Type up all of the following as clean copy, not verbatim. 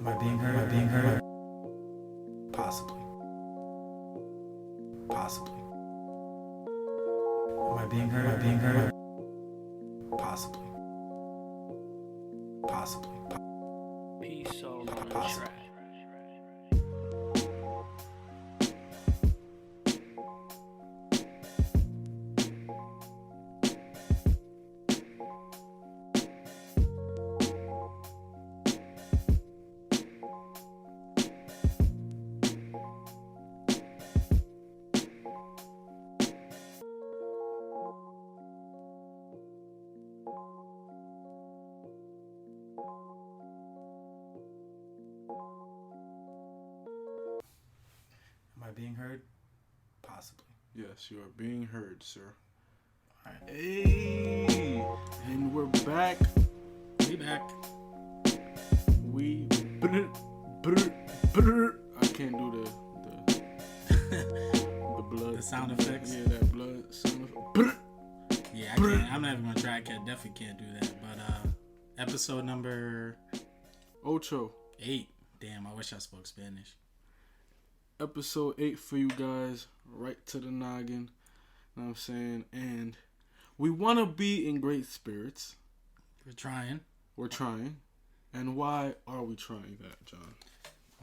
Am I being heard? Am I being heard? Possibly. Possibly. Am I being heard? Am I being heard? Possibly. Possibly. Peace all on the Possibly. track. Am I being heard? Possibly. Yes, you are being heard, sir. Alright. Hey, and we're back. We back. We I can't do the blood. The sound effects? Yeah, that blood sound effect. Yeah, I can't. I'm not even gonna try. I definitely can't do that. But episode number Ocho. 8. Damn, I wish I spoke Spanish. Episode 8 for you guys, right to the noggin. Know what I'm saying? And we want to be in great spirits. We're trying. We're trying. And why are we trying that, John?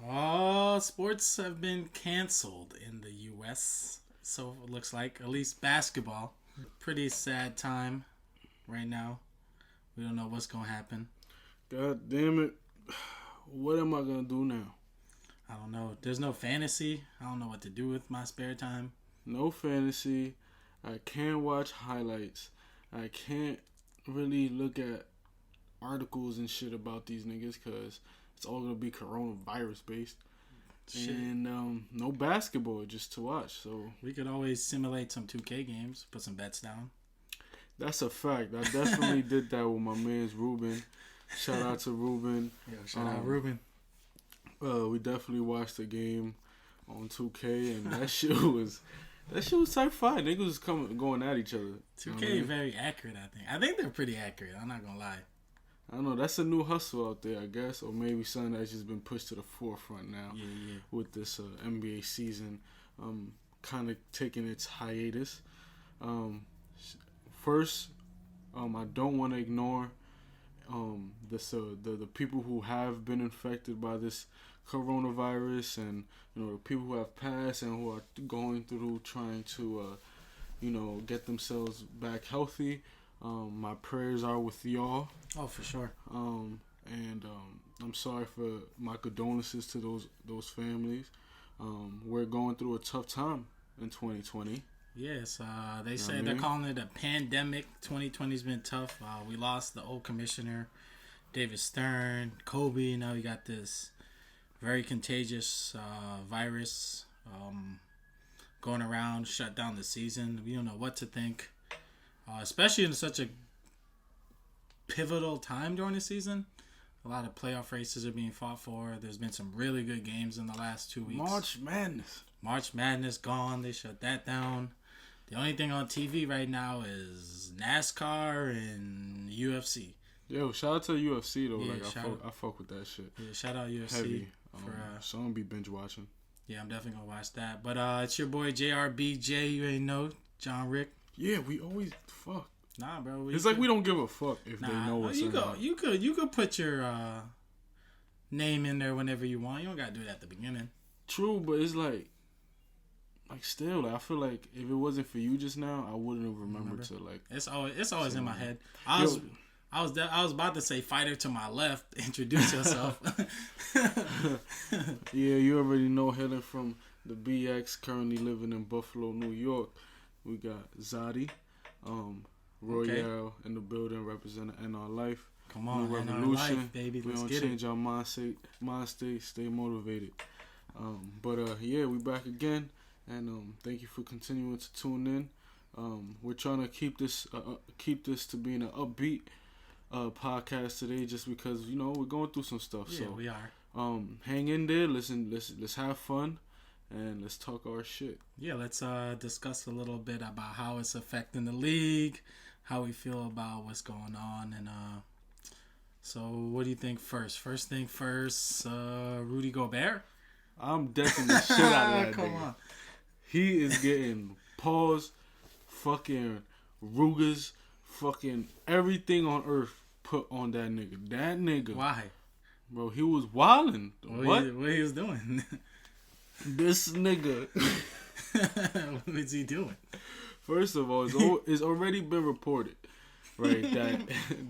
Oh, sports have been canceled in the U.S. So it looks like, at least basketball. Pretty sad time right now. We don't know what's gonna happen. God damn it. What am I going to do now? I don't know. There's no fantasy. I don't know what to do with my spare time. No fantasy. I can't watch highlights. I can't really look at articles and shit about these niggas because it's all going to be coronavirus based. Shit. And no basketball just to watch. So We could always simulate some 2K games, put some bets down. that's a fact. I definitely did that with my man's Ruben. Shout out to Ruben. Yo, shout out Ruben. We definitely watched the game on 2K, and that shit was type 5. Niggas was going at each other. 2K You know is very accurate, I think. I think they're pretty accurate. I'm not gonna lie. I don't know. That's a new hustle out there, I guess, or maybe something that's just been pushed to the forefront now Yeah. with this NBA season kind of taking its hiatus. First, I don't want to ignore the people who have been infected by this coronavirus, and the people who have passed and who are going through trying to get themselves back healthy. My prayers are with y'all. Oh, for sure. And I'm sorry for my condolences to those families. We're going through a tough time in 2020. Yes, they say they're calling it a pandemic. 2020's been tough. We lost the old commissioner, David Stern, Kobe. Now we got this very contagious virus going around, shut down the season. We don't know what to think, especially in such a pivotal time during the season. A lot of playoff races are being fought for. There's been some really good games in the last 2 weeks. March Madness gone. They shut that down. The only thing on TV right now is NASCAR and UFC. Yo, shout out to UFC though. Yeah, I fuck with that shit. Yeah, shout out UFC. Heavy. For, so I'm gonna be binge watching. yeah, I'm definitely gonna watch that. But it's your boy JRBJ. You ain't know John Rick. Yeah, we always fuck. Nah, bro. It's like we don't give a fuck if they know what's you in go. it. You could put your name in there whenever you want. You don't gotta do that at the beginning. True, but it's like still, I feel like if it wasn't for you just now, I wouldn't have remembered to like. It's always in my head. I was about to say fighter to my left. Introduce yourself. Yeah, you already know. Hailing from the BX, currently living in Buffalo, New York. We got Zadi, Royale in the building, representing NR Life. Come on, New NR Revolution. Life, baby. We Let's don't get change it. our mind state, stay motivated. Yeah, we back again, and thank you for continuing to tune in. We're trying to keep this to being an upbeat podcast today, just because we're going through some stuff. Yeah, so we are. hang in there, listen, let's have fun, and let's talk our shit. Yeah, let's discuss a little bit about how it's affecting the league, how we feel about what's going on, and So what do you think first? First thing first, Rudy Gobert? I'm decking the shit out of that Come nigga. on. He is getting paws, fucking Rugas, fucking everything on earth put on that nigga. That nigga. Why? Bro, he was wildin'. What? What he was doing? This nigga. What is he doing? First of all, it's already been reported, right, that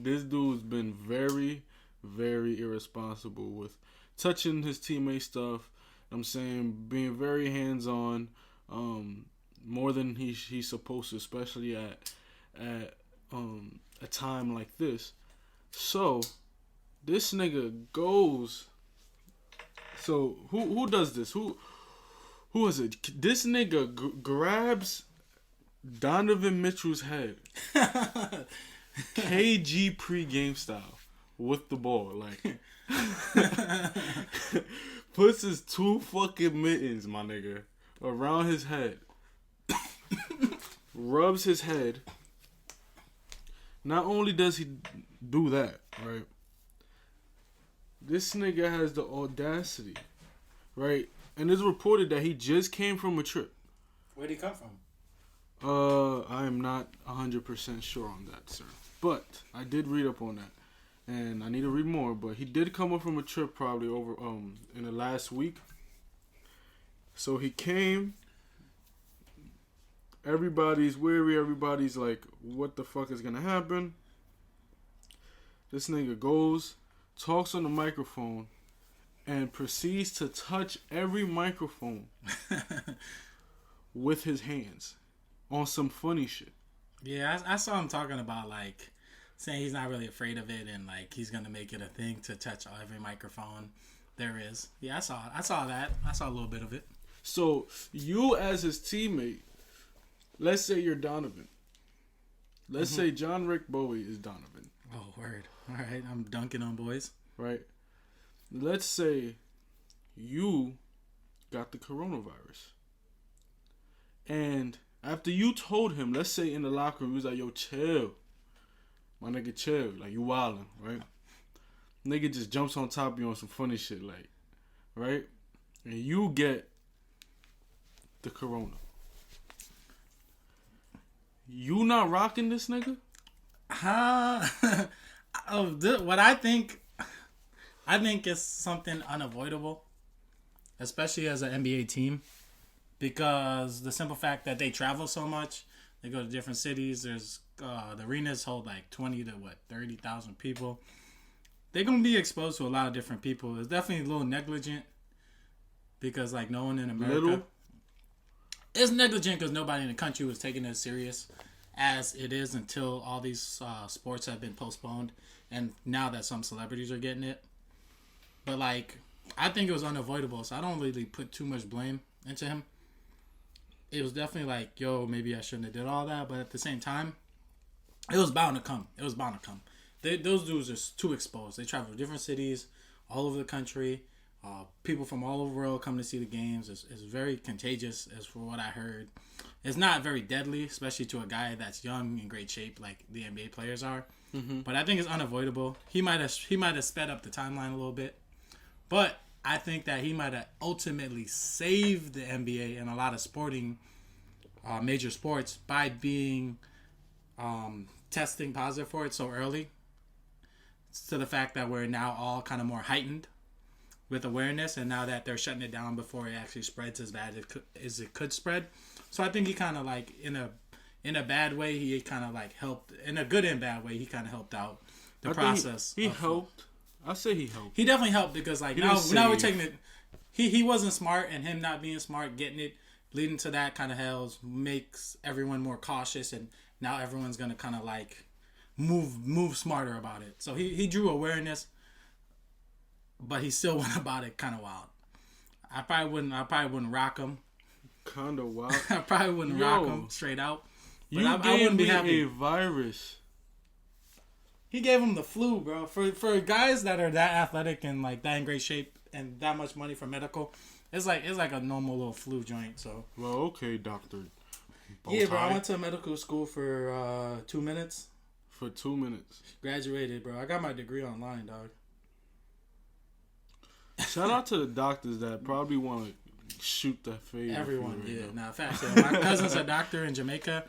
this dude's been very, very irresponsible with touching his teammate stuff. I'm saying being very hands-on, more than he's supposed to, especially at a time like this. So this nigga goes. So who does this? Who is it? This nigga grabs Donovan Mitchell's head, KG pregame style, with the ball, like puts his two fucking mittens, my nigga, around his head, rubs his head. Not only does he do that, right? This nigga has the audacity, right? And it's reported that he just came from a trip. Where'd he come from? I am not 100% sure on that, sir. But I did read up on that. And I need to read more, but he did come up from a trip probably over in the last week. So he came. Everybody's weary. Everybody's like, what the fuck is gonna happen? This nigga goes, talks on the microphone, and proceeds to touch every microphone with his hands on some funny shit. Yeah, I saw him talking about, like, saying he's not really afraid of it and, like, he's going to make it a thing to touch every microphone there is. Yeah, I saw that. I saw a little bit of it. So, you as his teammate, let's say you're Donovan. Let's say John Rick Bowie is Donovan. Oh, word. All right, I'm dunking on boys. Right? Let's say you got the coronavirus. And after you told him, let's say in the locker room, he was like, yo, chill. My nigga, chill. Like, you wildin', right? Nigga just jumps on top of you on some funny shit, like, right? And you get the corona. You not rocking this nigga? What I think it's something unavoidable, especially as an NBA team, because the simple fact that they travel so much, they go to different cities. There's the arenas hold like 20 to 30,000 people. They're gonna be exposed to a lot of different people. It's definitely a little negligent because like no one in America. It's negligent because nobody in the country was taking it serious as it is until all these sports have been postponed, and now that some celebrities are getting it. But like, I think it was unavoidable, so I don't really put too much blame into him. It was definitely like, yo, maybe I shouldn't have did all that, but at the same time, it was bound to come. Those dudes are too exposed. They travel to different cities all over the country. People from all over the world come to see the games. It's very contagious, as for what I heard. It's not very deadly, especially to a guy that's young, in great shape, like the NBA players are. Mm-hmm. But I think it's unavoidable. He might have sped up the timeline a little bit, but I think that he might have ultimately saved the NBA and a lot of sporting, major sports by being testing positive for it so early. To the fact that we're now all kind of more heightened with awareness, and now that they're shutting it down before it actually spreads as bad as it could spread. So I think he kind of like in a bad way, he kind of like helped, in a good and bad way, he kind of helped out the process. He helped. I say he helped. He definitely helped because like now we're taking it. He wasn't smart, and him not being smart, getting it, leading to that kind of makes everyone more cautious, and now everyone's gonna kind of like move smarter about it. So he drew awareness, but he still went about it kind of wild. I probably wouldn't rock him. Kind of wild. I probably wouldn't rock him straight out. But I wouldn't be happy. A virus. He gave him the flu, bro. For guys that are that athletic and like that in great shape and that much money for medical, it's like a normal little flu joint. So. Well, okay, doctor. Yeah, bro. I went to medical school for 2 minutes. for 2 minutes. Graduated, bro. I got my degree online, dog. Shout out to the doctors that probably want to shoot that fade. Everyone, right yeah. now. Nah, facts. Yeah. My cousin's a doctor in Jamaica,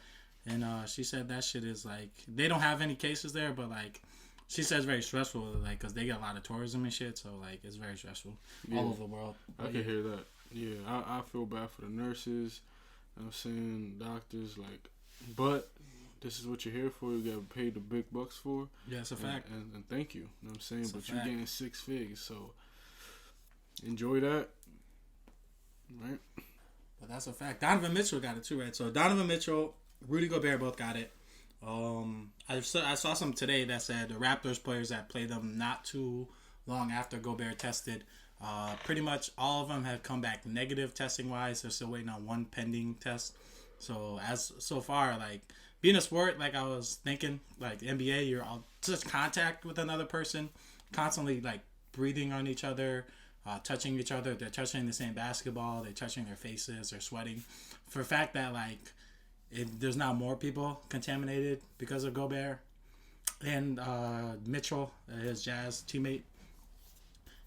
and she said that shit is like they don't have any cases there, but like she says very stressful, like because they get a lot of tourism and shit, so like it's very stressful all over the world. I can hear that. Yeah, I feel bad for the nurses. You know what I'm saying, doctors, like, but this is what you're here for. You get paid the big bucks for. Yeah, it's a fact. And thank you. You know what I'm saying? It's but a you're fact. getting 6 figures, so enjoy that. Right? But that's a fact. Donovan Mitchell got it too, right? So Donovan Mitchell, Rudy Gobert both got it. I saw some today that said the Raptors players that played them not too long after Gobert tested, pretty much all of them have come back negative testing wise. They're still waiting on one pending test. So so far, like being a sport, like I was thinking, like NBA, you're all just contact with another person, constantly like breathing on each other, touching each other. They're touching the same basketball. They're touching their faces. They're sweating. For a fact that like there's now more people contaminated because of Gobert and Mitchell, his Jazz teammate.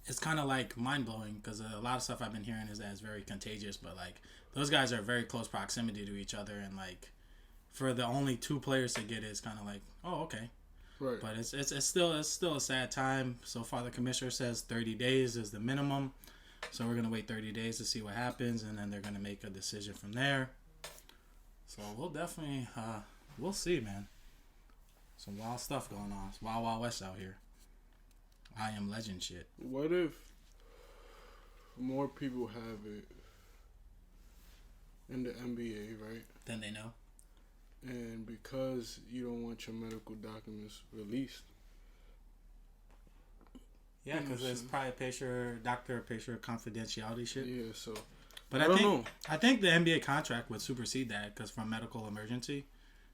It's kind of like mind blowing because a lot of stuff I've been hearing is that it's very contagious. But like those guys are very close proximity to each other, and like for the only 2 players to get it, it's kind of like, oh, okay. Right. But it's still a sad time. So far, the commissioner says 30 days is the minimum. So we're gonna wait 30 days to see what happens, and then they're gonna make a decision from there. So we'll definitely we'll see, man. Some wild stuff going on. It's wild, wild west out here. I am legend shit. What if more people have it in the NBA, right? Then they know. And because you don't want your medical documents released. Yeah, because it's probably doctor-patient confidentiality shit. Yeah, so. But I think the NBA contract would supersede that because from medical emergency,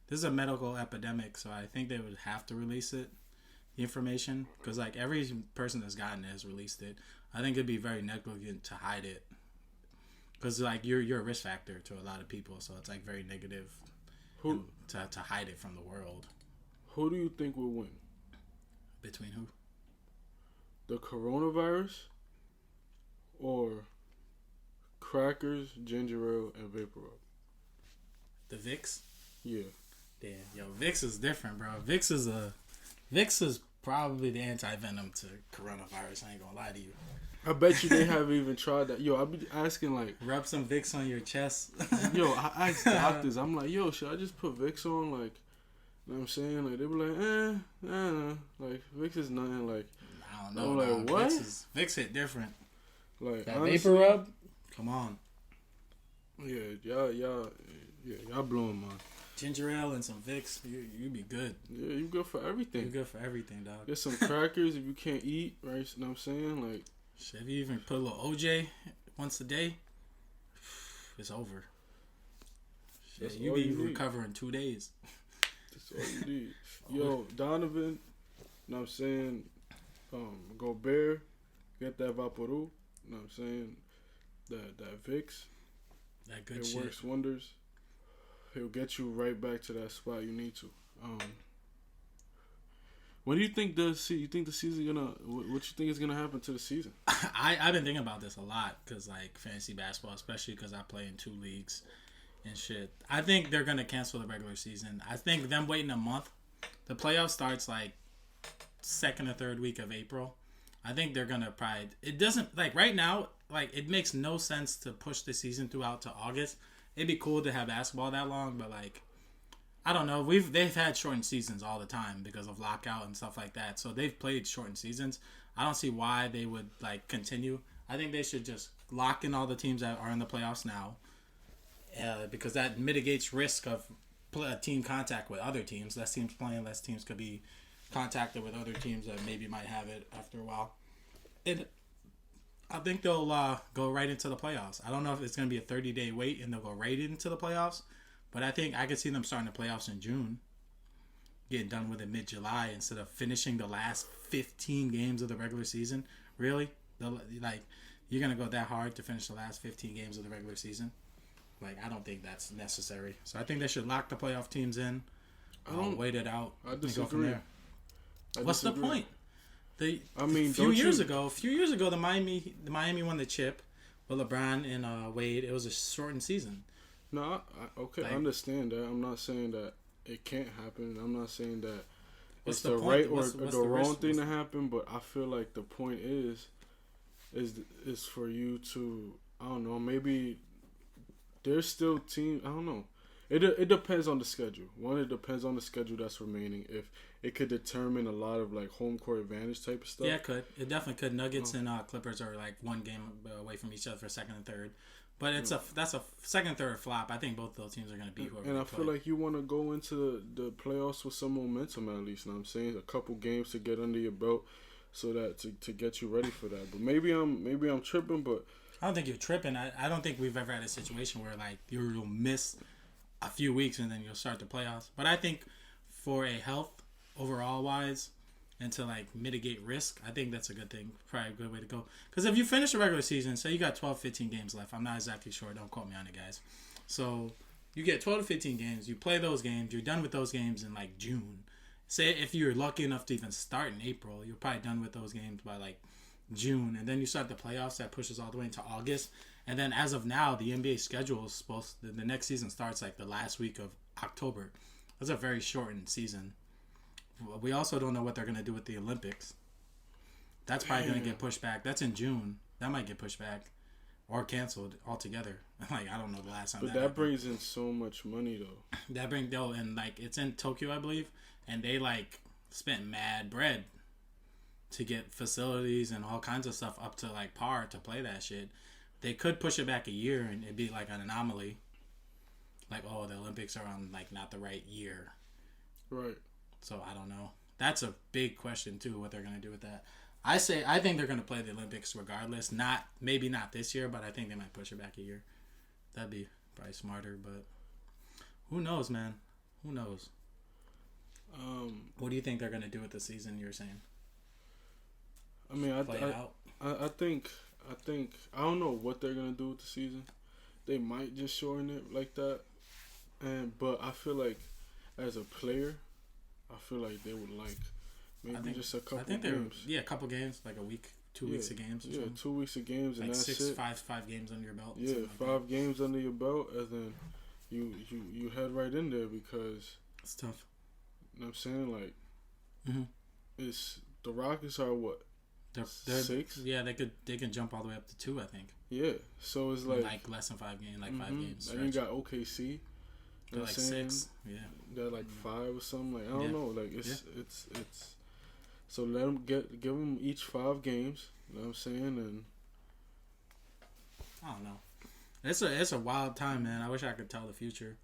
this is a medical epidemic, so I think they would have to release it, the information, because like every person that's gotten it has released it. I think it'd be very negligent to hide it, because like you're a risk factor to a lot of people, so it's like very negative to hide it from the world. Who do you think will win? Between who? The coronavirus or crackers, ginger ale, and vapor rub? The Vicks? Yeah. Damn, yo, Vicks is different, bro. Vicks is probably the anti-venom to coronavirus. I ain't gonna lie to you. I bet you they haven't even tried that. Yo, I be asking like, rub some Vicks on your chest. Yo, I asked doctors. I'm like, yo, should I just put Vicks on? Like, you know what I'm saying? Like, they be like, like Vicks is nothing. Like, I don't know. I'm like, what? Vicks hit different. Like, That honestly, vapor rub? Come on. Yeah, y'all blowing mine. Ginger ale and some Vicks, you be good. Yeah, you good for everything. You good for everything, dog. Get some crackers if you can't eat, right? You know what I'm saying? Like, shit, if you even put a little OJ once a day, it's over. Shit, you be recovering 2 days. That's all you need. Yo, Donovan, you know what I'm saying? Gobert, get that Vaporu, you know what I'm saying? That Vicks. That good it shit. It works wonders. He'll get you right back to that spot you need to. What do you think you think the season gonna? What you think is gonna happen to the season? I've been thinking about this a lot because like fantasy basketball, especially because I play in 2 leagues and shit. I think they're gonna cancel the regular season. I think them waiting a month. The playoff starts like 2nd or 3rd week of April. I think they're gonna probably. It doesn't like right now. Like it makes no sense to push the season throughout to August. It'd be cool to have basketball that long, but like, I don't know. They've had shortened seasons all the time because of lockout and stuff like that. So they've played shortened seasons. I don't see why they would like continue. I think they should just lock in all the teams that are in the playoffs now, because that mitigates risk of team contact with other teams. Less teams playing, less teams could be contacted with other teams that maybe might have it after a while. I think they'll go right into the playoffs. I don't know if it's going to be a 30-day wait and they'll go right into the playoffs, but I think I could see them starting the playoffs in June, getting done with it mid-July instead of finishing the last 15 games of the regular season. Really? You're going to go that hard to finish the last 15 games of the regular season? Like, I don't think that's necessary. So I think they should lock the playoff teams in, wait it out. I and go from disagree. there. What's the point? I mean, a few years ago, the Miami won the chip with LeBron and Wade. It was a shortened season. No, I understand that. I'm not saying that it can't happen. I'm not saying that it's the right or the wrong thing to happen. But I feel like the point is for you to, I don't know, maybe there's still teams. I don't know. It depends on the schedule. It depends on the schedule that's remaining. If it could determine a lot of like home court advantage type of stuff. Yeah, it could. It definitely could. Nuggets and Clippers are like one game away from each other for second and third. But that's a second, third flop. I think both of those teams are going to beat whoever. And I feel like you want to go into the playoffs with some momentum at least. You know what I'm saying? A couple games to get under your belt, so that to get you ready for that. But maybe I'm tripping. But I don't think you're tripping. I don't think we've ever had a situation where like you'll miss a few weeks and then you'll start the playoffs. But I think for a health overall wise and to like mitigate risk, I think that's a good thing. Probably a good way to go. Because if you finish the regular season, say you got 12, 15 games left. I'm not exactly sure. Don't quote me on it, guys. So you get 12 to 15 games. You play those games. You're done with those games in like June. Say if you're lucky enough to even start in April, you're probably done with those games by like June. And then you start the playoffs that pushes all the way into August. And then as of now, the NBA schedule is the next season starts like the last week of October. That's a very shortened season. We also don't know what they're going to do with the Olympics. That's probably going to get pushed back. That's in June. That might get pushed back or canceled altogether. Like, I don't know the last time. But that brings in so much money, though. And like it's in Tokyo, I believe, and they like spent mad bread to get facilities and all kinds of stuff up to like par to play that shit. They could push it back a year and it'd be like an anomaly. Like, oh, the Olympics are on like not the right year. Right. So I don't know. That's a big question too, what they're gonna do with that. I think they're gonna play the Olympics regardless. Maybe not this year, but I think they might push it back a year. That'd be probably smarter, but who knows, man? Who knows? What do you think they're gonna do with the season? You're saying? I mean, I think I don't know what they're gonna do with the season. They might just shorten it like that, but I feel like as a player, I feel like they would like maybe just a couple games. A couple games, like a week, 2 weeks of games. Or something. 2 weeks of games, and like that's it. Five games under your belt. Yeah, five games under your belt, and then you head right in there because it's tough. You know what I'm saying? Like, it's the Rockets are what? They're 6? Yeah, they can jump all the way up to 2, I think. Yeah, so it's like less than 5 games, 5 games. And you got OKC. They're like 6. Yeah, they're like 5 or something. Like I don't know. Like it's. So let them give them each 5 games. You know what I'm saying? And I don't know. It's a wild time, man. I wish I could tell the future.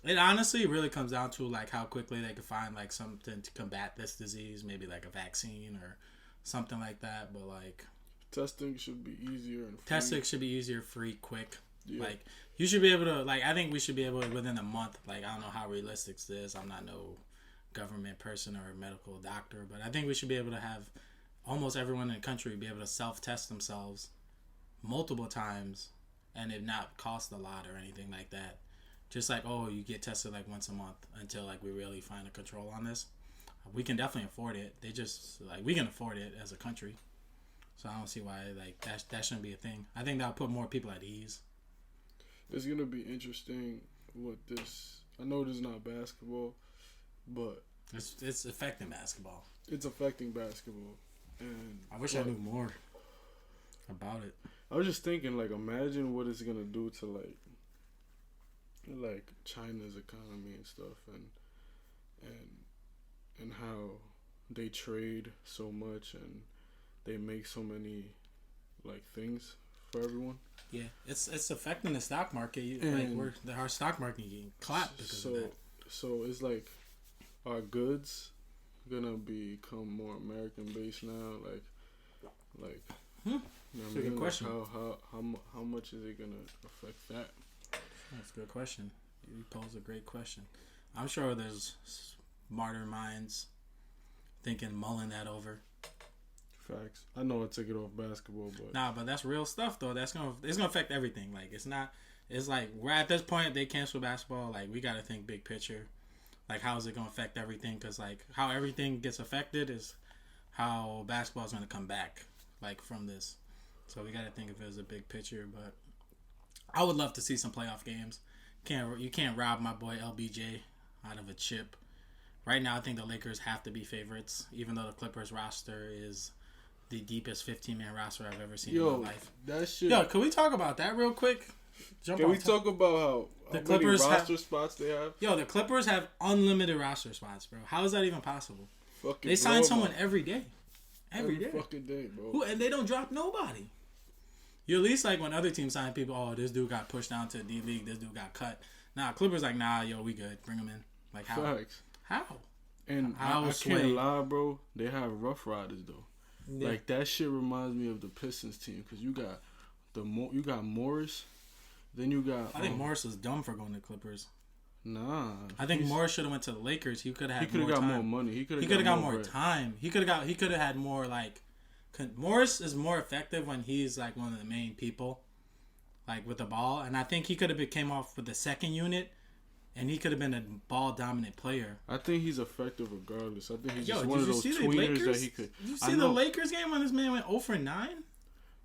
It honestly really comes down to like how quickly they could find like something to combat this disease, maybe like a vaccine or something like that. But like testing should be easier and free. Testing should be easier, free, quick. Yeah. Like you should be able to like I think we should be able to within a month. Like I don't know how realistic this is. I'm not no government person or a medical doctor, but I think we should be able to have almost everyone in the country be able to self-test themselves multiple times and it not cost a lot or anything like that. Just like, oh, you get tested like once a month until like we really find a control on this. We can definitely afford it. They just like we can afford it as a country. So I don't see why like that shouldn't be a thing. I think that'll put more people at ease. It's gonna be interesting what this. I know this is not basketball, but it's affecting basketball. It's affecting basketball, and I wish I knew more about it. I was just thinking, like, imagine what it's gonna do to like China's economy and stuff, and how they trade so much and they make so many like things for everyone. Yeah, it's affecting the stock market. Like our stock market getting clapped because of that. So it's like our goods gonna become more American based now. Like. You know That's a good question. How much is it gonna affect that? That's a good question. You pose a great question. I'm sure there's smarter minds mulling that over. Facts. I know I took it off basketball, but but that's real stuff though. It's gonna affect everything. Like it's like we're at this point they cancel basketball. Like we gotta think big picture. Like, how is it going to affect everything? Because, like, how everything gets affected is how basketball is going to come back, like, from this. So we got to think of it as a big picture. But I would love to see some playoff games. You can't rob my boy LBJ out of a chip. Right now, I think the Lakers have to be favorites, even though the Clippers roster is the deepest 15-man roster I've ever seen in my life. That shit. Yo, can we talk about that real quick? Can we talk about how the Clippers many roster spots they have? Yo, the Clippers have unlimited roster spots, bro. How is that even possible? Fucking they sign someone every day. Every day. Fucking day, bro. And they don't drop nobody. You at least like when other teams sign people, oh, this dude got pushed down to D-League, this dude got cut. Nah, Clippers like, nah, yo, we good. Bring him in. Like, how? Facts. How? And I can't lie, bro. They have Rough Riders, though. Yeah. Like, that shit reminds me of the Pistons team. Because you got Morris. Then you got... I think Morris was dumb for going to Clippers. Nah. I think Morris should have went to the Lakers. He could have had more time. He could have got more money. He could have got more time. He could have had more, like... Morris is more effective when he's, like, one of the main people, like, with the ball. And I think he could have came off with the second unit, and he could have been a ball-dominant player. I think he's effective regardless. I think he's just one of those tweeners that he could... Did you see the Lakers game when this man went 0 for 9?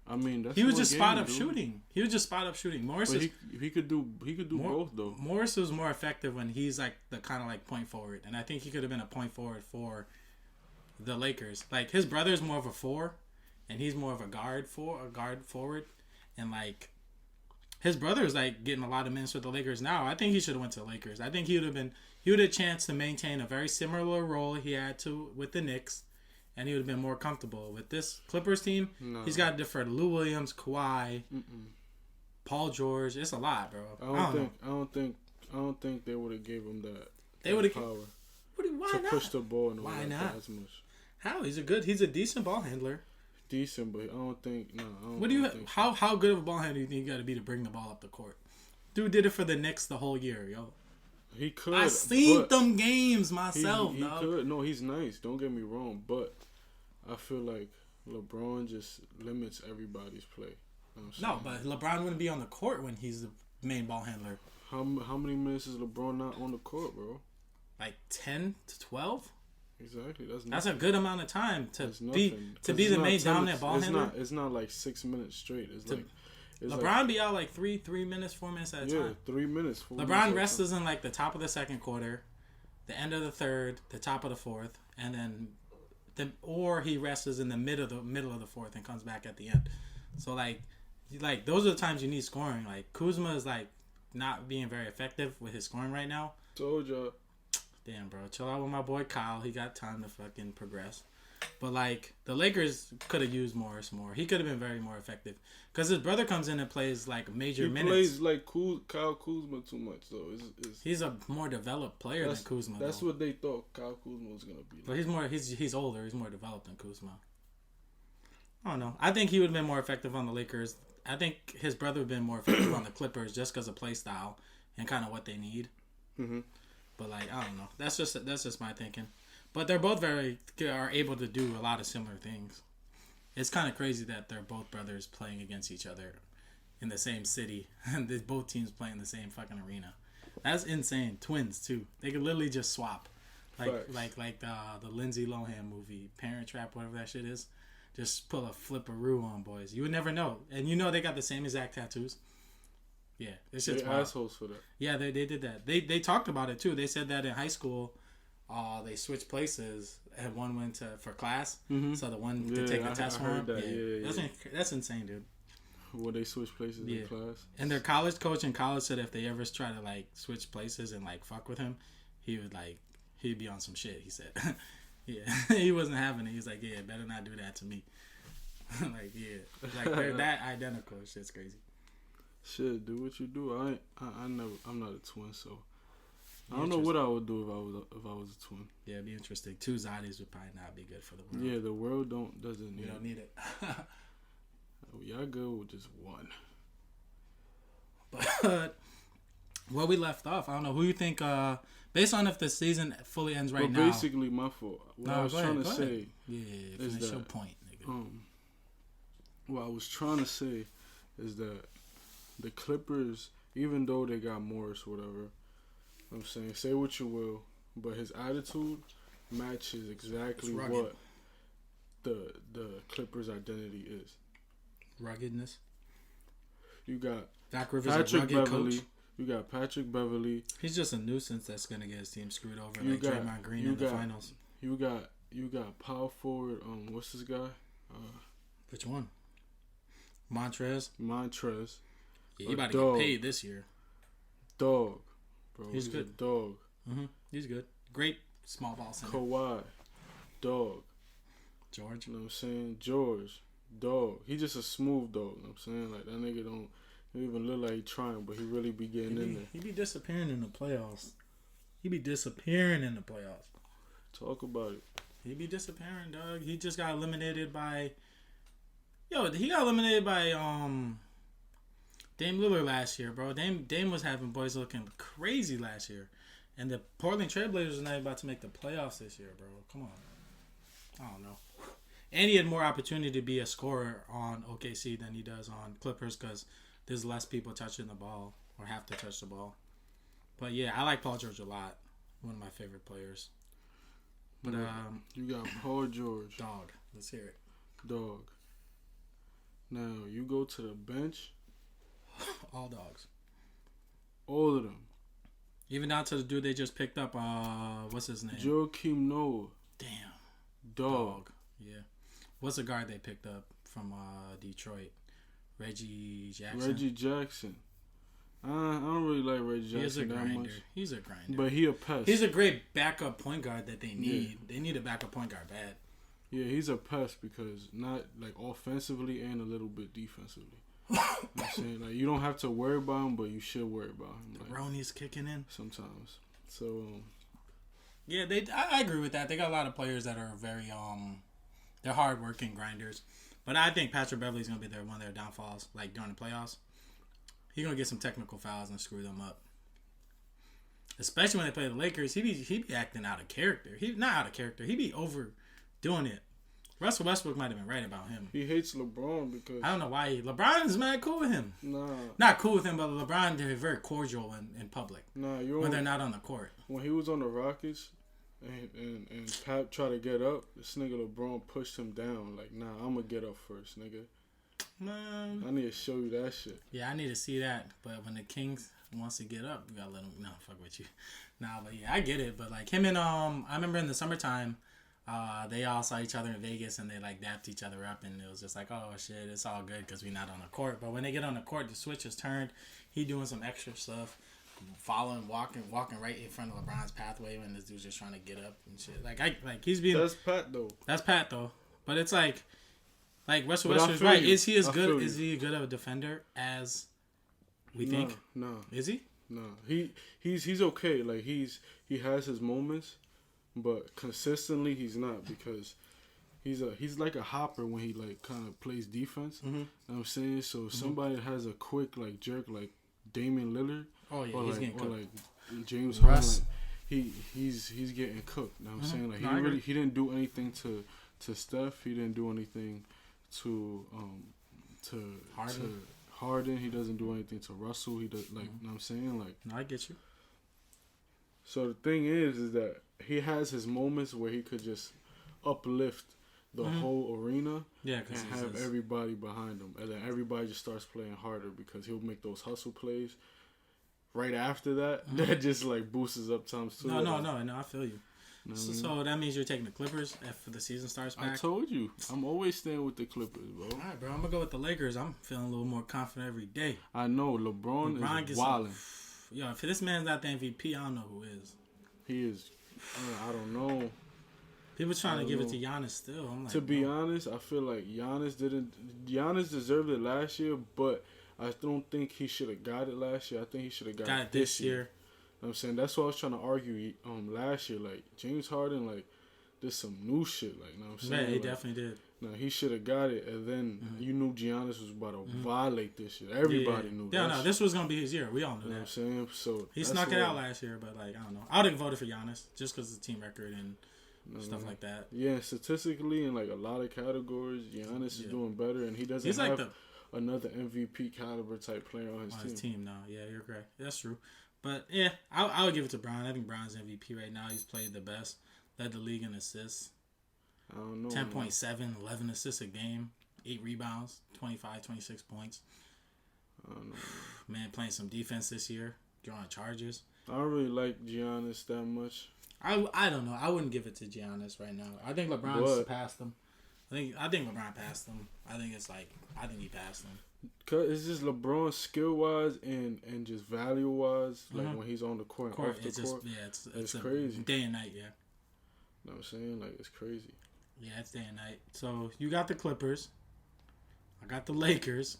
I mean, that's he was just spot up shooting. He was just spot up shooting. Morris but he could do both though. Morris was more effective when he's like the kind of like point forward, and I think he could have been a point forward for the Lakers. Like his brother's more of a 4, and he's more of a guard forward, and like his brother's like getting a lot of minutes with the Lakers now. I think he should have went to the Lakers. I think he would have a chance to maintain a very similar role he had to with the Knicks. And he would have been more comfortable with this Clippers team. No. He's got to defer to Lou Williams, Kawhi, Paul George. It's a lot, bro. I don't think they would have gave him that. They would have power. Why to not? Push the ball and why not? As much. How? He's a decent ball handler. Decent, but I don't think. No. What do you? How good of a ball handler do you think you got to be to bring the ball up the court? Dude did it for the Knicks the whole year, yo. He could. I seen them games myself. He could. No, he's nice. Don't get me wrong, but I feel like LeBron just limits everybody's play. You know but LeBron wouldn't be on the court when he's the main ball handler. How many minutes is LeBron not on the court, bro? Like 10 to 12. Exactly. That's a good amount of time to be the main dominant ball handler. It's not like 6 minutes straight. It's LeBron be out like 3 minutes, 4 minutes at a time. Yeah, 3 minutes. LeBron rests in like the top of the second quarter, the end of the third, the top of the fourth, and then or he rests in the middle of the fourth and comes back at the end. So like those are the times you need scoring. Like Kuzma is like not being very effective with his scoring right now. Told ya. Damn, bro, chill out with my boy Kyle. He got time to fucking progress. But like the Lakers could have used Morris more. He could have been very more effective because his brother comes in and plays like major minutes. He plays like Kyle Kuzma too much though. He's a more developed player than Kuzma. That's what they thought Kyle Kuzma was gonna be. But he's older. He's more developed than Kuzma. I don't know. I think he would have been more effective on the Lakers. I think his brother would have been more effective on the Clippers just because of play style and kind of what they need. Mm-hmm. But like I don't know. That's just my thinking. But they're both are able to do a lot of similar things. It's kind of crazy that they're both brothers playing against each other in the same city, and both teams playing the same fucking arena. That's insane. Twins too. They could literally just swap, like the Lindsay Lohan movie, Parent Trap, whatever that shit is. Just pull a flipperoo on boys. You would never know, and you know they got the same exact tattoos. Yeah, it's just assholes for that. Yeah, they did that. They talked about it too. They said that in high school. They switched places and one went for class, so the one to take the test for him. That's insane, dude. When they switch places in class, and their college coach in college said if they ever try to like switch places and like fuck with him, he'd be on some shit. He said, he wasn't having it. He's like, better not do that to me. They're that identical. Shit's crazy. Shit, do what you do. I'm not a twin, so. I don't know what I would do if I was a twin. Yeah, it'd be interesting. 2 Zodis would probably not be good for the world. Yeah, the world doesn't need it. We don't need it. Y'all good with just one. But where we left off, I don't know who you think. Based on if the season fully ends now. Basically, my fault. What I was trying to say. Finish your point, nigga. What I was trying to say is that the Clippers, even though they got Morris or whatever. I'm saying, say what you will, but his attitude matches exactly It's rugged. what the Clippers' identity is. Ruggedness. You got Doc Rivers Patrick a rugged Beverly. coach. You got Patrick Beverly. He's just a nuisance that's gonna get his team screwed over, You like got- Draymond Green you in the got- finals. You got power forward. What's this guy? Which one? Montrez. Montrez. Yeah, he A about to dog. get paid this year. Dog, bro. He's He's good. a dog. He's good. Great small ball center. Kawhi, dog. George. You know what I'm saying? George, dog. He just a smooth dog. You know what I'm saying? Like, that nigga don't even look like he trying, but he really be getting in there. He be disappearing in the playoffs. He be disappearing in the playoffs. Talk about it. He be disappearing, dog. He just got eliminated by... he got eliminated by Dame Lillard last year, bro. Dame was having boys looking crazy last year. And the Portland Trailblazers are not about to make the playoffs this year, bro. Come on. I don't know. And he had more opportunity to be a scorer on OKC than he does on Clippers because there's less people touching the ball or have to touch the ball. But yeah, I like Paul George a lot. One of my favorite players. But You got Paul George, dog, let's hear it. dog. Now, you go to the bench, All dogs. all of them. Even down to the dude they just picked up. What's his name? Joakim Noah, Damn. dog. Yeah. What's the guard they picked up from Detroit? Reggie Jackson. Reggie Jackson. I don't really like Reggie Jackson He's a that grinder. much. He's a grinder. But he a pest. He's a great backup point guard that they need. They need a backup point guard bad. Yeah, he's a pest because not like offensively and a little bit defensively. You know what I'm saying? Like, you don't have to worry about him, but you should worry about him. Like, Ronnie's kicking in. sometimes. So Yeah, I agree with that. They got a lot of players that are very they're hardworking grinders. But I think Patrick Beverly's gonna be one of their downfalls, like during the playoffs. He's gonna get some technical fouls and screw them up. Especially when they play the Lakers, he be acting out of character. He not out of character. He be overdoing it. Russell Westbrook might have been right about him. he hates LeBron because I don't know why. LeBron's mad cool with him. Not cool with him, but LeBron is very cordial in public when they're not on the court. when he was on the Rockets and Pap tried to get up, this nigga LeBron pushed him down. Like, nah, I'm gonna get up first, nigga. Man. I need to show you that shit. Yeah, I need to see that. But when the Kings wants to get up, you gotta let him. No, fuck with you. Nah, but yeah, I get it. But like him and I remember in the summertime, they all saw each other in Vegas and they like dapped each other up, and it was just like, oh shit, it's all good because we're not on the court. But when they get on the court, the switch is turned. He doing some extra stuff, following, walking right in front of LeBron's pathway when this dude's just trying to get up and shit. Like he's being. That's Pat though. That's Pat though. But it's like Russell But I Westbrook's feel right. you. Is he as I good? feel Is you. he good of a defender as we think? No. Is he? No, he's okay. Like he has his moments, but consistently he's not because he's like a hopper when he like kind of plays defense. You know what I'm saying? So if somebody has a quick like jerk like Damian Lillard, Oh yeah, or he's like, getting or cooked. like James Russ. Harden, he's getting cooked. You know what I'm saying? Like No, I agree. he didn't do anything to Steph. He didn't do anything to Harden. He doesn't do anything to Russell. He does like you know what I'm saying? Like, No, I get you. so the thing is that he has his moments where he could just uplift the whole arena Yeah, and because have everybody behind him, and then everybody just starts playing harder because he'll make those hustle plays. Right after that, that just like boosts up times two. No, I feel you. You know what I So, mean? so that means you're taking the Clippers after the season starts back. I told you, I'm always staying with the Clippers, bro. All right, bro. I'm gonna go with the Lakers. I'm feeling a little more confident every day. I know LeBron is gets wilding. Yo, if this man's not the MVP, I don't know who is. He is. I don't know. People trying to I give it don't to Giannis still. I'm like, To be bro. honest, I feel like Giannis deserved it last year, but I don't think he should have got it last year. I think he should have got it this year. You know what I'm saying? That's what I was trying to argue last year. Like, James Harden, like, there's some new shit. Like, you know what I'm saying? Yeah, he like, definitely did. No, he should have got it, and then you knew Giannis was about to violate this shit. Everybody knew that. Yeah, no, shit. this was gonna be his year. We all knew You know what I'm that. saying? So He that's snuck it why- out last year, but like I don't know. I would have voted for Giannis just because of the team record and stuff like that. Yeah, statistically in like a lot of categories, Giannis is doing better, and he doesn't He's like have another MVP caliber type player on his on team. his team now. Yeah, you're correct. That's true. But yeah, I would give it to Brown. I think Brown's MVP right now. He's played the best. Led the league in assists. I don't know. 10.7, 11 assists a game, 8 rebounds, 25, 26 points. I don't know. Man, playing some defense this year, drawing charges. I don't really like Giannis that much. I don't know. I wouldn't give it to Giannis right now. I think LeBron's passed him. I think LeBron passed him. I think he passed him. Cause it's just LeBron skill wise and just value wise, like when he's on the court and off the court. It's crazy. Day and night, yeah. You know what I'm saying? Like, it's crazy. Yeah, it's day and night. So you got the Clippers. I got the Lakers.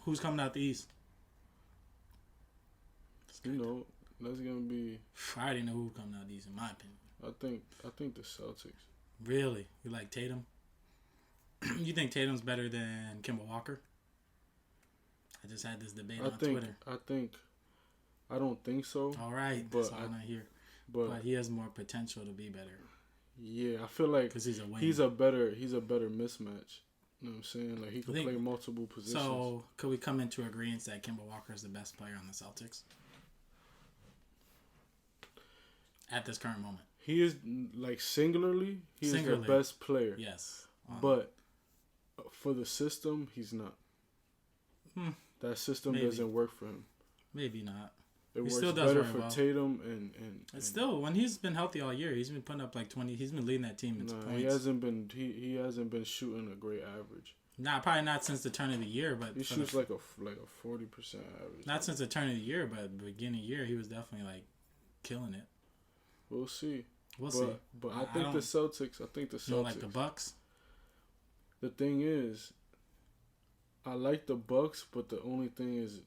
Who's coming out the East? You know, that's gonna be. I already know who's coming out the East, in my opinion. I think the Celtics. Really? You like Tatum? You think Tatum's better than Kemba Walker? I just had this debate on Twitter. I don't think so. All right, but that's all I hear. But he has more potential to be better. Yeah, I feel like 'cause he's a wing. He's a better mismatch. You know what I'm saying? Like, he can play multiple positions. So, could we come into agreement that Kemba Walker is the best player on the Celtics at this current moment? He is, like, singularly, he's the best player. Yes. But for the system, he's not. That system doesn't work for him. Maybe not. It works better for Tatum and still, when he's been healthy all year, he's been putting up like 20. He's been leading that team in points. He hasn't been. He hasn't been shooting a great average. Probably not since the turn of the year, but he shoots like a 40% average. Not since the turn of the year, but the beginning of the year, he was definitely like killing it. We'll see. We'll see. But I think the Celtics. You don't like the Bucks? The thing is, I like the Bucks, but the only thing is,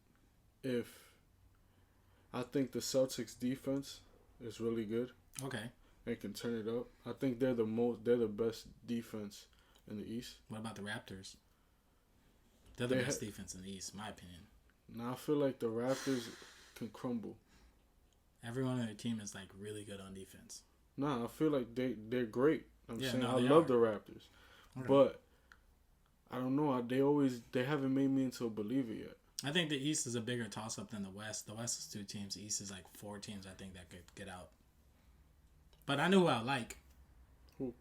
I think the Celtics defense is really good. Okay. And can turn it up. I think they're the best defense in the East. What about the Raptors? They're the best defense in the East, in my opinion. Now I feel like the Raptors can crumble. Everyone on their team is like really good on defense. Nah, I feel like they're great. I love the Raptors. Okay. But I don't know. They haven't made me into a believer yet. I think the East is a bigger toss-up than the West. The West is 2 teams. The East is like 4 teams, I think, that could get out. But I know who I like. Who?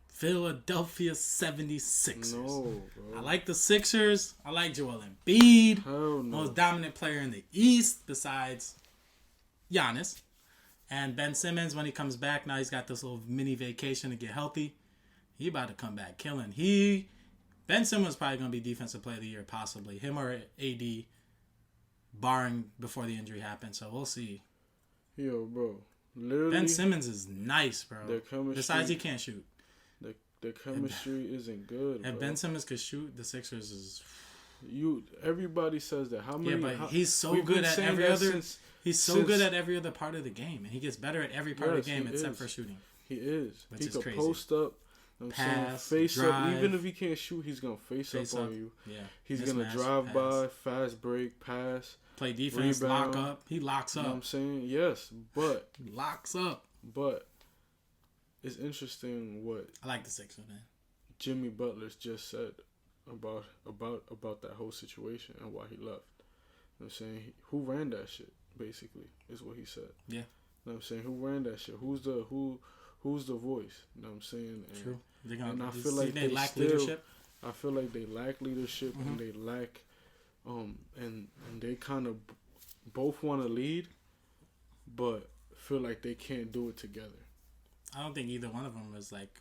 Philadelphia 76ers. No, bro. I like the Sixers. I like Joel Embiid. Hell no. Most dominant player in the East besides Giannis. And Ben Simmons, when he comes back, now he's got this little mini vacation to get healthy. He about to come back killing. Ben Simmons is probably going to be Defensive Player of the Year, possibly. Him or AD, barring before the injury happens. So we'll see. Yo, bro. Literally, Ben Simmons is nice, bro. Their chemistry, besides, he can't shoot. Their chemistry isn't good, If bro. Ben Simmons could shoot, the Sixers is... Everybody says that. How many? Yeah, but he's so good at every other... He's so good at every other part of the game. And he gets better at every part of the game except for shooting. He is. Which he is can crazy. post up. Pass, face drive, up. Even if he can't shoot, he's going to face up on you. Yeah. He's going to drive by, fast break, pass. Play defense, rebound. lock up. He locks up. You know what I'm saying? Yes, but... locks up. But it's interesting what... I like the Sixers, man. Jimmy Butler's just said about that whole situation and why he left. You know what I'm saying? Who ran that shit, basically, is what he said. Yeah. You know what I'm saying? Who ran that shit? Who's the voice? You know what I'm saying? And, true. And I feel like they lack leadership. I feel like they lack leadership and they lack, and they kind of both want to lead, but feel like they can't do it together. I don't think either one of them is like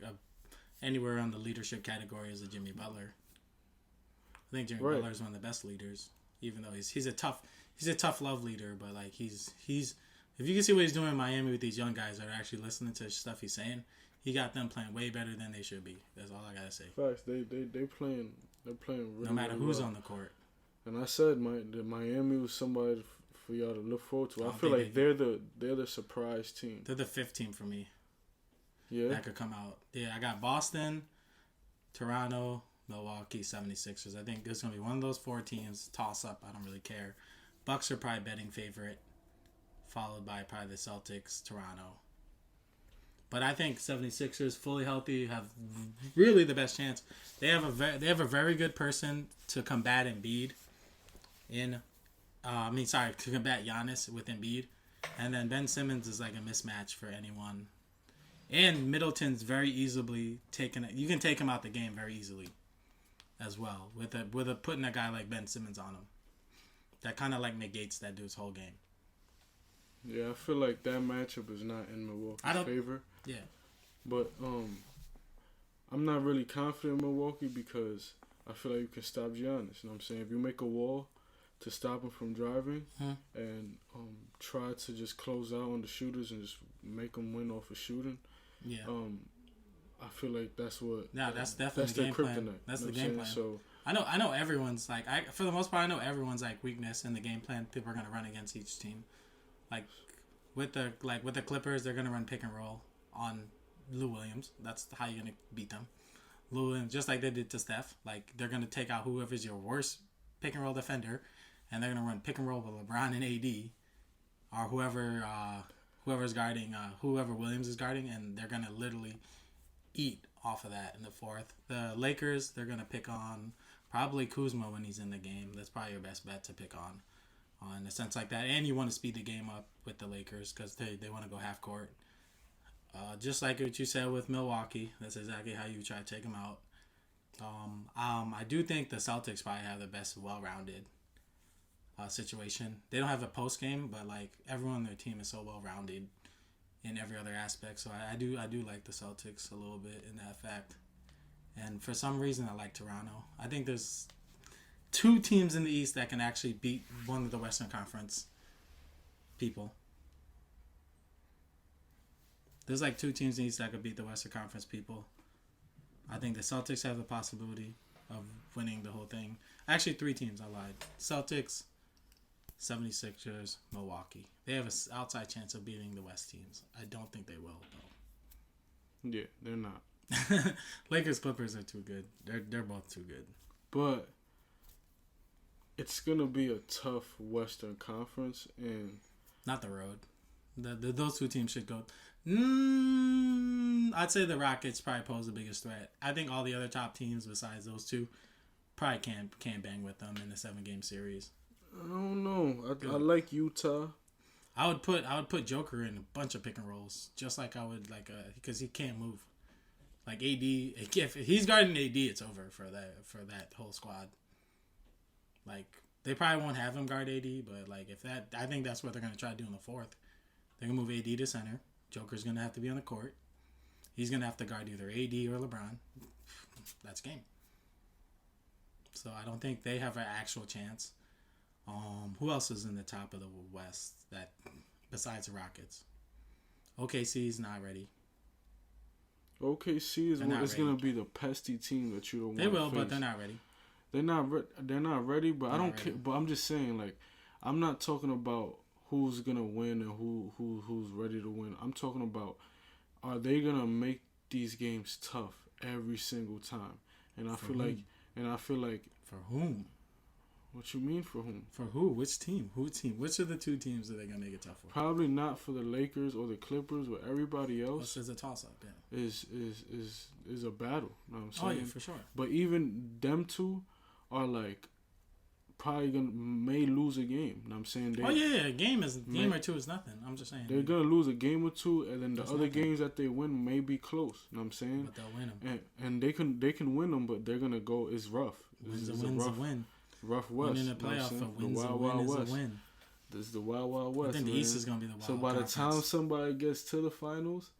anywhere on the leadership category as a Jimmy Butler. I think Jimmy Butler is one of the best leaders, even though he's a tough love leader, but like he's if you can see what he's doing in Miami with these young guys that are actually listening to stuff he's saying, he got them playing way better than they should be. That's all I gotta say. Facts. They're playing really, no matter really who's well on the court. And I said the Miami was somebody for y'all to look forward to. I feel like they're the surprise team. They're the 5th team for me. Yeah. That could come out. Yeah, I got Boston, Toronto, Milwaukee, 76ers. I think it's going to be one of those 4 teams. Toss up. I don't really care. Bucks are probably betting favorite, followed by probably the Celtics, Toronto. But I think 76ers, fully healthy, have really the best chance. They have a very good person to combat Embiid in To combat Giannis with Embiid. And then Ben Simmons is like a mismatch for anyone. And Middleton's very easily taken. You can take him out the game very easily, as well with putting a guy like Ben Simmons on him. That kind of like negates that dude's whole game. Yeah, I feel like that matchup is not in Milwaukee's favor. Yeah, but I'm not really confident in Milwaukee because I feel like you can stop Giannis. You know what I'm saying? If you make a wall to stop him from driving and try to just close out on the shooters and just make them win off of shooting. Yeah. I feel like that's what. Yeah, that's definitely the game plan. That's the game plan. So I know everyone's like for the most part I know everyone's like weakness in the game plan people are gonna run against each team. Like with the Clippers, they're gonna run pick and roll on Lou Williams. That's how you're gonna beat them. Lou Williams, just like they did to Steph. Like they're gonna take out whoever's your worst pick and roll defender, and they're gonna run pick and roll with LeBron and AD, or whoever's guarding whoever Williams is guarding, and they're gonna literally eat off of that in the fourth. The Lakers, they're gonna pick on probably Kuzma when he's in the game. That's probably your best bet to pick on in a sense like that. And you want to speed the game up with the Lakers because they want to go half court. Just like what you said with Milwaukee, that's exactly how you try to take them out. I do think the Celtics probably have the best well-rounded situation. They don't have a post game, but like everyone on their team is so well-rounded in every other aspect. So I do like the Celtics a little bit in that fact. And for some reason, I like Toronto. I think there's two teams in the East that can actually beat one of the Western Conference people. There's like two teams in the East that could beat the Western Conference people. I think the Celtics have the possibility of winning the whole thing. Actually, three teams, I lied. Celtics, 76ers, Milwaukee. They have an outside chance of beating the West teams. I don't think they will, though. Yeah, they're not. Lakers, Clippers are too good. They're both too good. But it's going to be a tough Western Conference. And not the road. Those two teams should go. I'd say the Rockets probably pose the biggest threat. I think all the other top teams besides those two probably can't bang with them in the 7-game series. I don't know. I like Utah. I would put Joker in a bunch of pick and rolls, just like I would because he can't move. Like AD, if he's guarding AD, it's over for that whole squad. Like they probably won't have him guard AD, but like I think that's what they're gonna try to do in the fourth. They're gonna move AD to center. Joker's gonna have to be on the court. He's gonna have to guard either AD or LeBron. That's game. So I don't think they have an actual chance. Who else is in the top of the West that besides the Rockets? OKC's not ready. OKC is going to be the pesty team that you don't want to face. They will, but they're not ready. They're not ready, but I don't care. But I'm just saying, like, I'm not talking about who's going to win and who's ready to win. I'm talking about are they going to make these games tough every single time? And I feel like for whom? What you mean for whom? For who? Which team? Which of the two teams are they gonna make it tough for? Probably not for the Lakers or the Clippers, but everybody else. It's a toss up. Yeah. Is a battle. You know what I'm saying? Oh yeah, for sure. But even them two are like probably may lose a game. You know what I'm saying? A game or two is nothing. I'm just saying. They're gonna lose a game or two, and then the other games that they win may be close. You know what I'm saying? But they'll win them. And they can win them, but they're gonna go. It's rough. Win's a win. Rough West. In the playoff, the Wild West. Win. This is the Wild West. I think the East is gonna be the Wild. So by the time somebody gets to the finals,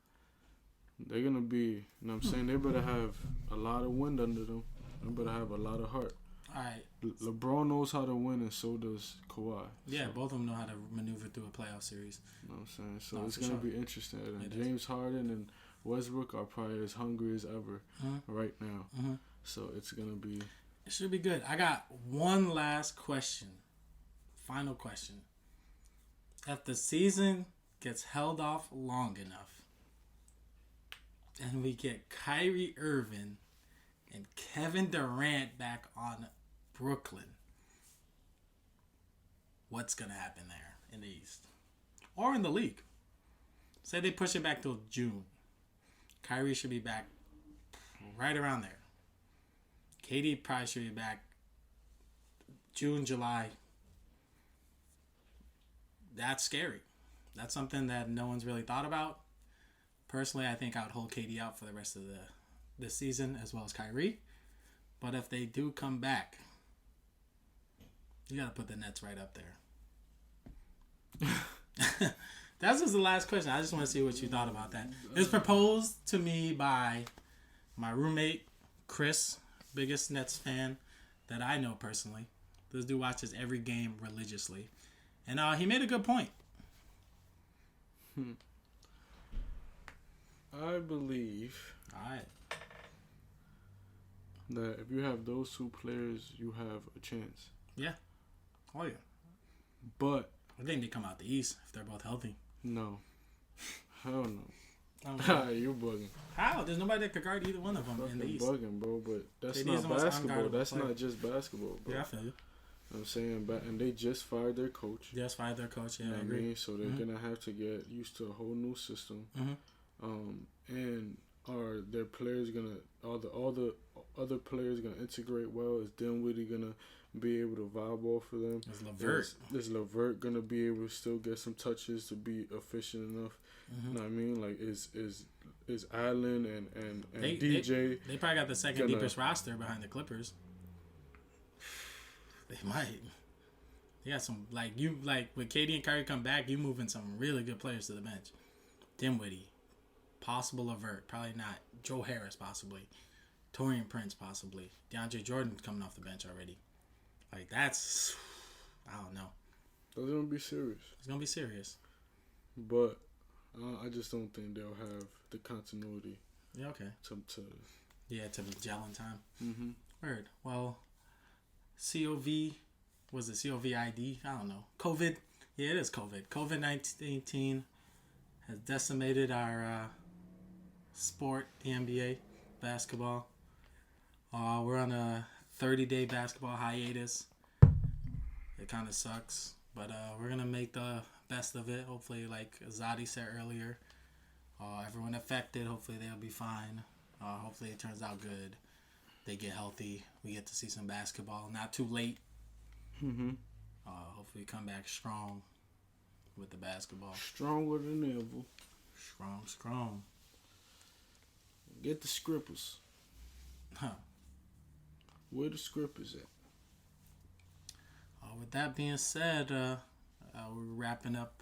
they're gonna be. You know what I'm saying? They better have a lot of wind under them. They better have a lot of heart. All right. LeBron knows how to win, and so does Kawhi. Yeah, both of them know how to maneuver through a playoff series. You know what I'm saying? So it's gonna be interesting. And James Harden and Westbrook are probably as hungry as ever right now. Mm-hmm. So it's gonna be. It should be good. I got one last question. Final question. If the season gets held off long enough and we get Kyrie Irving and Kevin Durant back on Brooklyn, what's going to happen there in the East? Or in the league? Say they push it back till June. Kyrie should be back right around there. KD probably should be back June, July. that's scary. That's something that no one's really thought about. Personally, I think I would hold KD out for the rest of this season, as well as Kyrie. But if they do come back, you got to put the Nets right up there. That's just the last question. I just want to see what you thought about that. It was proposed to me by my roommate, Chris, biggest Nets fan that I know personally. This dude watches every game religiously. And he made a good point. I believe that if you have those two players, you have a chance. Yeah. Oh, yeah. But I think they come out the East if they're both healthy. No. Hell no. You're bugging. How? There's nobody that could guard either one of them in the East. Bugging, bro, but that's KD is not the most basketball. That's player. not just basketball, bro. Yeah, I feel you. I'm saying, and they just fired their coach. Yeah, I agree. I mean? So they're gonna have to get used to a whole new system. And are their players gonna all the other players gonna integrate well? Is Dinwiddie gonna be able to vibe off for them? Is LeVert gonna be able to still get some touches to be efficient enough? You know what I mean? Like is Allen and DJ? They probably got the second deepest roster behind the Clippers. They might. They got some like when KD and Kyrie come back, you moving some really good players to the bench. Dinwiddie, possible LeVert, probably not. Joe Harris possibly, Taurean Prince possibly. DeAndre Jordan coming off the bench already. Like that's, I don't know. That's gonna be serious. It's gonna be serious. But I just don't think they'll have the continuity. Yeah. Okay. To gel in time. Word. Well. Was it COVID? I don't know. COVID. Yeah, it is COVID. COVID-19 has decimated our sport, the NBA, basketball. We're on a 30-day basketball hiatus. It kind of sucks, but we're going to make the best of it. Hopefully, like Zadi said earlier, everyone affected, hopefully they'll be fine. Hopefully it turns out good. They get healthy. We get to see some basketball. Not too late. Hopefully we come back strong with the basketball. Stronger than ever. Strong. Get the scrippers. Where the scrippers at? With that being said, we're wrapping up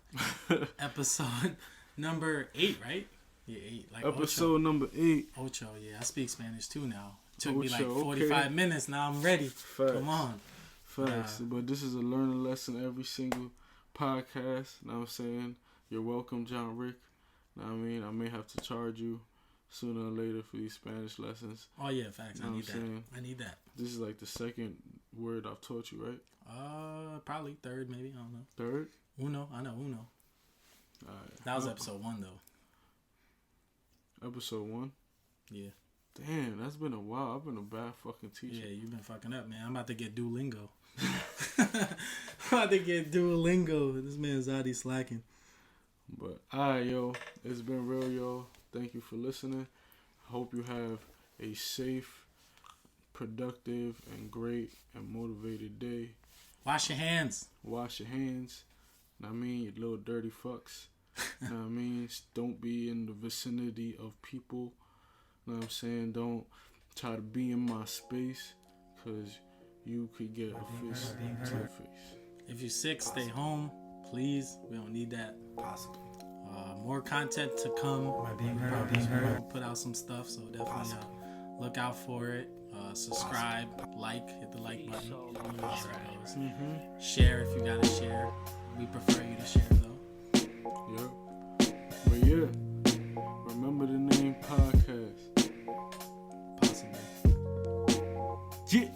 episode number 8, right? Yeah, 8. Like episode Ocho. Number 8. Ocho, yeah. I speak Spanish too now. Took me Ocho, like 45 minutes. Now I'm ready. Facts. Come on. Facts. But this is a learning lesson every single podcast. Know what I'm saying? You're welcome, John Rick. Know what I mean? I may have to charge you sooner or later for these Spanish lessons. Oh, yeah. Facts. I need that. This is like the second word I've taught you, right? Probably third, maybe. I don't know. Third? Uno. I know Uno. Alright. That was episode 1, though. Episode 1? Yeah. Damn, that's been a while. I've been a bad fucking teacher. Yeah, you've been fucking up, man. I'm about to get Duolingo. This man's already slacking. But, alright, yo. It's been real, yo. Thank you for listening. Hope you have a safe, productive, and great and motivated day. Wash your hands. Wash your hands. Know what I mean? You little dirty fucks. Know what I mean? Don't be in the vicinity of people. Know what I'm saying? Don't try to be in my space, because you could get a fist to your face. If you're sick, stay home. Please. We don't need that. Possibly. More content to come. We'll put out some stuff, so definitely look out for it. Subscribe, hit the like button. Share if you gotta share. We prefer you to share though. Yep. But yeah, remember the name podcast. Possibly. Yeah.